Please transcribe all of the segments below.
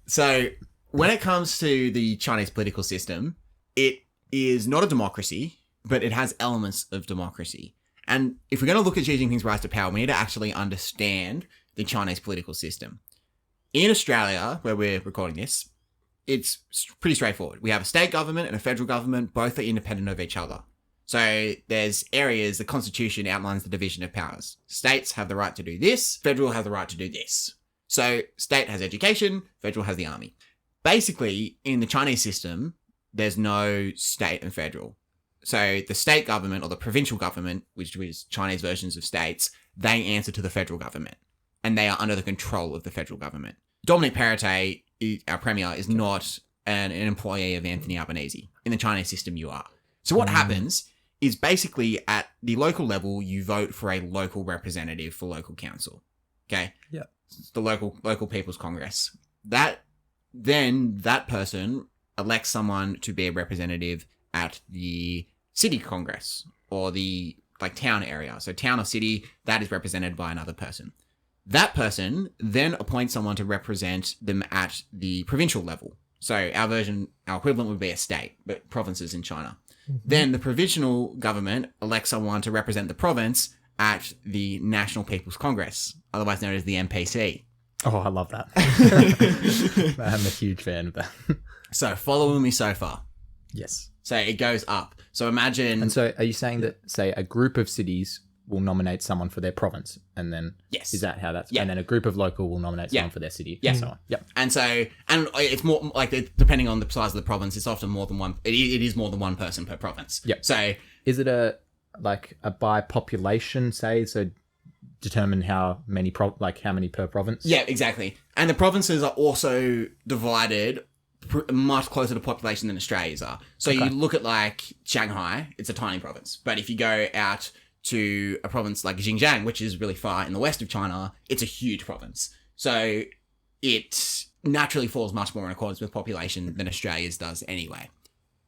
So when it comes to the Chinese political system, it is not a democracy, but it has elements of democracy. And if we're going to look at Xi Jinping's rise to power, we need to actually understand the Chinese political system. In Australia, where we're recording this, it's pretty straightforward. We have a state government and a federal government, both are independent of each other. So there's areas, the Constitution outlines the division of powers. States have the right to do this, federal has the right to do this. So state has education, federal has the army. Basically, in the Chinese system, there's no state and federal. So the state government or the provincial government, which is Chinese versions of states, they answer to the federal government and they are under the control of the federal government. Dominic Perrottet, our premier, is not an employee of Anthony Albanese. In the Chinese system, you are. So what happens is basically at the local level, you vote for a local representative for local council. Okay? Yeah. It's the local People's Congress. That person elects someone to be a representative at the city congress or the town area. So town or city, that is represented by another person. That person then appoints someone to represent them at the provincial level. So our equivalent would be a state, but provinces in China. Mm-hmm. Then the provincial government elects someone to represent the province at the National People's Congress, otherwise known as the NPC. Oh, I love that. I'm a huge fan of that. So following me so far. Yes. So it goes up. So imagine... And so are you saying that, say, a group of cities will nominate someone for their province and then... Yes. Is that how that's... Yeah. And then a group of local will nominate someone for their city Yeah. and so on. Yep. And so... And it's more like, depending on the size of the province, it's often more than one... It is more than one person per province. Yep. So... Is it a by population, say, so determine how many how many per province? Yeah, exactly. And the provinces are also divided much closer to population than Australia's are. So you look at Shanghai, it's a tiny province. But if you go out to a province like Xinjiang, which is really far in the west of China, it's a huge province. So it naturally falls much more in accordance with population than Australia's does anyway.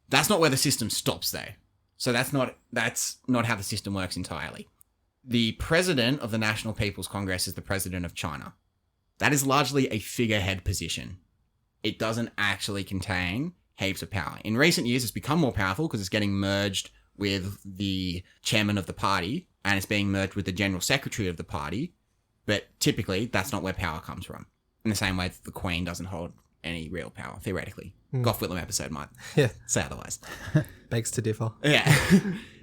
That's not where the system stops though. So that's not how the system works entirely. The president of the National People's Congress is the president of China. That is largely a figurehead position. It doesn't actually contain heaps of power. In recent years, it's become more powerful because it's getting merged with the chairman of the party and it's being merged with the general secretary of the party. But typically, that's not where power comes from. In the same way that the Queen doesn't hold any real power, theoretically. Gough Whitlam episode might say otherwise. Begs to differ. Yeah.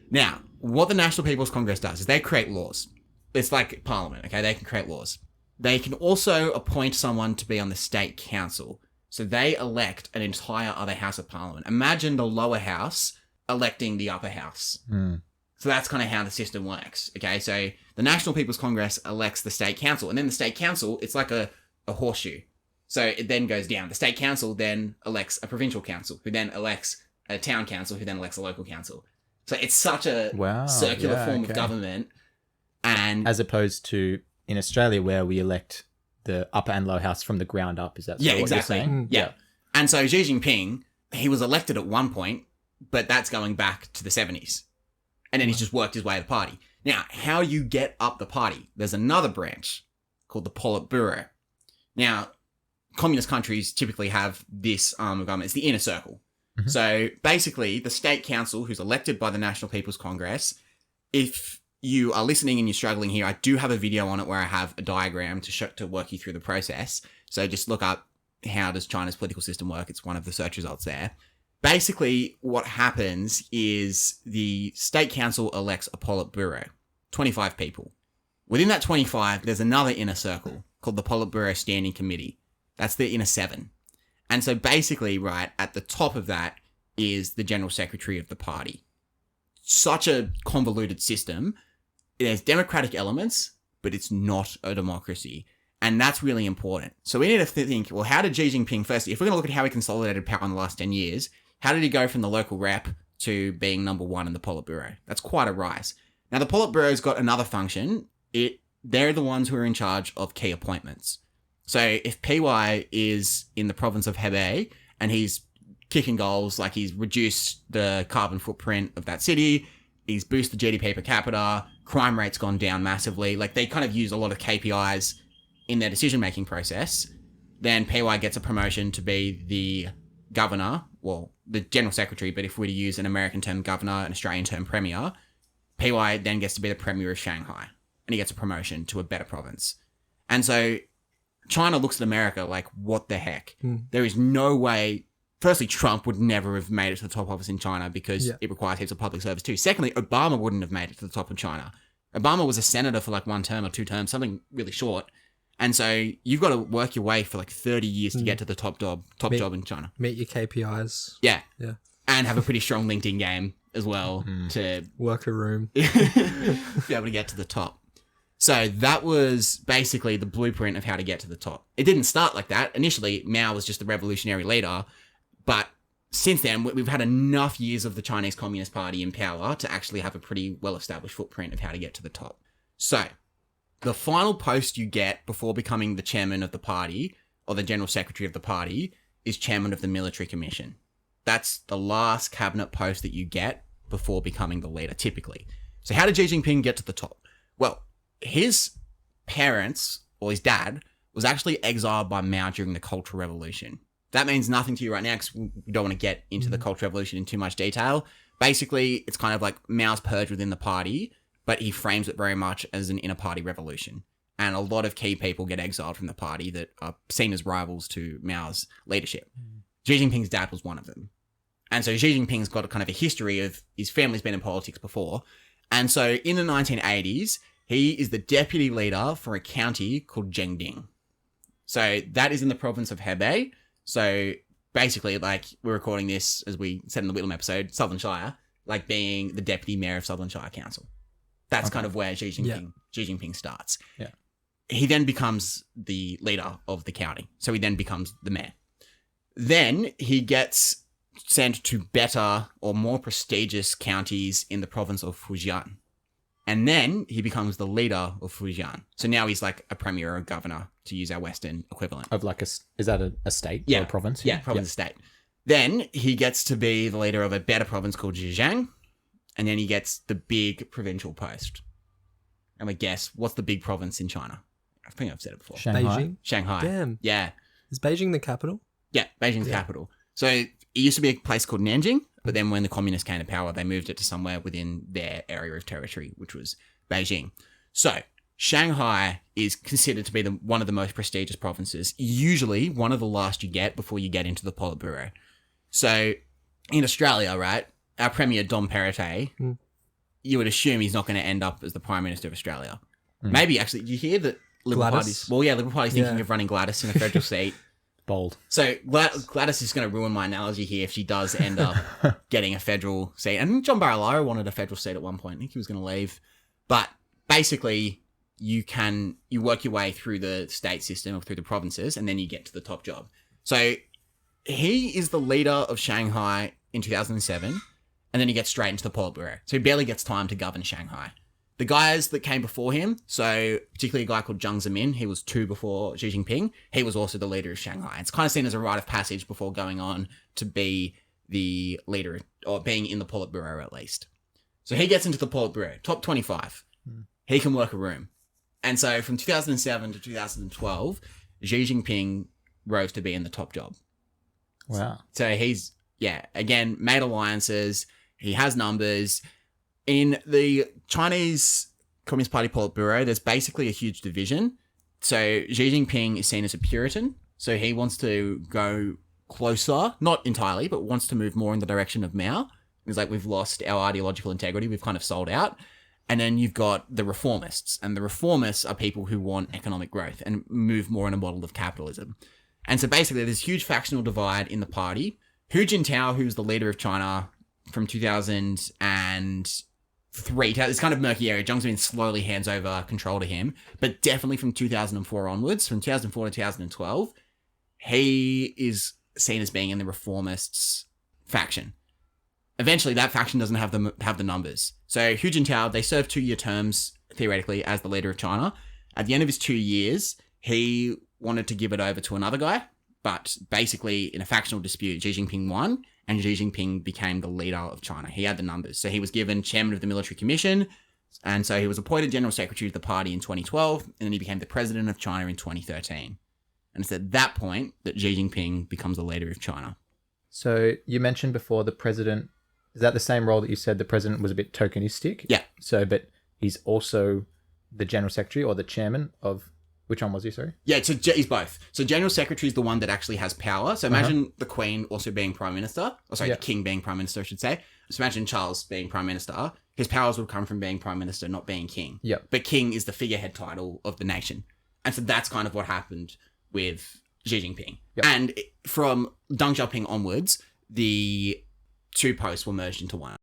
Now, what the National People's Congress does is they create laws. It's like Parliament, okay? They can create laws. They can also appoint someone to be on the state council. So they elect an entire other house of Parliament. Imagine the lower house electing the upper house. So that's kind of how the system works, okay? So the National People's Congress elects the state council. And then the state council, it's like a horseshoe. So it then goes down. The state council then elects a provincial council, who then elects a town council, who then elects a local council. So it's such a circular form of government. And as opposed to in Australia where we elect the upper and lower house from the ground up. Is that what you're saying? Yeah. And so Xi Jinping, he was elected at one point, but that's going back to the 70s. And then he's just worked his way to the party. Now, how you get up the party, there's another branch called the Politburo. Now, communist countries typically have this arm of government. It's the inner circle. Mm-hmm. So basically, the state council, who's elected by the National People's Congress, if you are listening and you're struggling here, I do have a video on it where I have a diagram to work you through the process. So just look up how does China's political system work. It's one of the search results there. Basically, what happens is the state council elects a Politburo, 25 people. Within that 25, there's another inner circle called the Politburo Standing Committee. That's the inner 7. And so basically, right, at the top of that is the general secretary of the party. Such a convoluted system. There's democratic elements, but it's not a democracy. And that's really important. So we need to think, well, how did Xi Jinping, firstly, if we're going to look at how he consolidated power in the last 10 years, how did he go from the local rep to being number 1 in the Politburo? That's quite a rise. Now, the Politburo's got another function. They're the ones who are in charge of key appointments. So if PY is in the province of Hebei and he's kicking goals, like he's reduced the carbon footprint of that city, he's boosted GDP per capita, crime rate's gone down massively, like they kind of use a lot of KPIs in their decision-making process, then PY gets a promotion to be the governor, well, the general secretary, but if we were to use an American term governor, an Australian term premier, PY then gets to be the premier of Shanghai, and he gets a promotion to a better province. And so China looks at America like, what the heck? There is no way. Firstly, Trump would never have made it to the top office in China because it requires heaps of public service too. Secondly, Obama wouldn't have made it to the top of China. Obama was a senator for like 1 term or 2 terms, something really short. And so you've got to work your way for like 30 years to get to the top job in China. Meet your KPIs. Yeah. Yeah. And have a pretty strong LinkedIn game as well to Work a room. be able to get to the top. So that was basically the blueprint of how to get to the top. It didn't start like that. Initially, Mao was just the revolutionary leader. But since then, we've had enough years of the Chinese Communist Party in power to actually have a pretty well-established footprint of how to get to the top. So the final post you get before becoming the chairman of the party or the general secretary of the party is chairman of the military commission. That's the last cabinet post that you get before becoming the leader, typically. So how did Xi Jinping get to the top? Well, his parents, or his dad, was actually exiled by Mao during the Cultural Revolution. That means nothing to you right now because we don't want to get into the Cultural Revolution in too much detail. Basically, it's kind of like Mao's purge within the party, but he frames it very much as an inner-party revolution. And a lot of key people get exiled from the party that are seen as rivals to Mao's leadership. Xi Jinping's dad was one of them. And so Xi Jinping's got a kind of a history of his family's been in politics before. And so in the 1980s, he is the deputy leader for a county called Zhengding. So that is in the province of Hebei. So basically, like, we're recording this, as we said in the Whitlam episode, Southern Shire, like being the deputy mayor of Southern Shire Council. That's kind of where Xi Jinping starts. Yeah. He then becomes the leader of the county. So he then becomes the mayor. Then he gets sent to better or more prestigious counties in the province of Fujian. And then he becomes the leader of Fujian. So now he's like a premier or a governor, to use our Western equivalent. Of like is that a state or a province? Yeah, province state. Then he gets to be the leader of a better province called Zhejiang. And then he gets the big provincial post. And we guess, what's the big province in China? I think I've said it before. Shanghai. Beijing? Shanghai. Damn. Yeah. Is Beijing the capital? Yeah, Beijing's the capital. So it used to be a place called Nanjing, but then when the communists came to power, they moved it to somewhere within their area of territory, which was Beijing. So Shanghai is considered to be one of the most prestigious provinces, usually one of the last you get before you get into the Politburo. So in Australia, right, our Premier Dom Perrottet, you would assume he's not going to end up as the Prime Minister of Australia. Maybe, actually, did you hear that Liberal Party's thinking of running Gladys in a federal seat. Bold. So Gladys is going to ruin my analogy here if she does end up getting a federal seat. And John Barilaro wanted a federal seat at one point. I think he was going to leave. But basically, you work your way through the state system or through the provinces, and then you get to the top job. So he is the leader of Shanghai in 2007, and then he gets straight into the Politburo. So he barely gets time to govern Shanghai. The guys that came before him, so particularly a guy called Jiang Zemin, he was 2 before Xi Jinping. He was also the leader of Shanghai. It's kind of seen as a rite of passage before going on to be the leader, or being in the Politburo at least. So he gets into the Politburo, top 25. He can work a room. And so from 2007 to 2012, Xi Jinping rose to be in the top job. Wow. So he's, again, made alliances. He has numbers. In the Chinese Communist Party Politburo, there's basically a huge division. So Xi Jinping is seen as a Puritan. So he wants to go closer, not entirely, but wants to move more in the direction of Mao. It's like, we've lost our ideological integrity. We've kind of sold out. And then you've got the reformists. And the reformists are people who want economic growth and move more in a model of capitalism. And so basically there's huge factional divide in the party. Hu Jintao, who's the leader of China from 2003, it's kind of murky area. Jiang Zemin slowly hands over control to him, but definitely from 2004 onwards, from 2004 to 2012, he is seen as being in the reformists faction. Eventually, that faction doesn't have the numbers. So Hu Jintao, they serve 2-year terms, theoretically, as the leader of China. At the end of his 2 years, he wanted to give it over to another guy, but basically, in a factional dispute, Xi Jinping won, and Xi Jinping became the leader of China. He had the numbers. So he was given chairman of the military commission, and so he was appointed general secretary of the party in 2012, and then he became the president of China in 2013. And it's at that point that Xi Jinping becomes the leader of China. So you mentioned before the president, is that the same role that you said the president was a bit tokenistic? Yeah. So, but he's also the general secretary or the chairman of, which one was he, sorry? Yeah, so he's both. So General Secretary is the one that actually has power. So imagine the Queen also being Prime Minister. Or sorry, Yeah. the King being Prime Minister, I should say. So imagine Charles being Prime Minister. His powers would come from being Prime Minister, not being King. Yeah. But King is the figurehead title of the nation. And so that's kind of what happened with Xi Jinping. Yep. And from Deng Xiaoping onwards, the two posts were merged into one.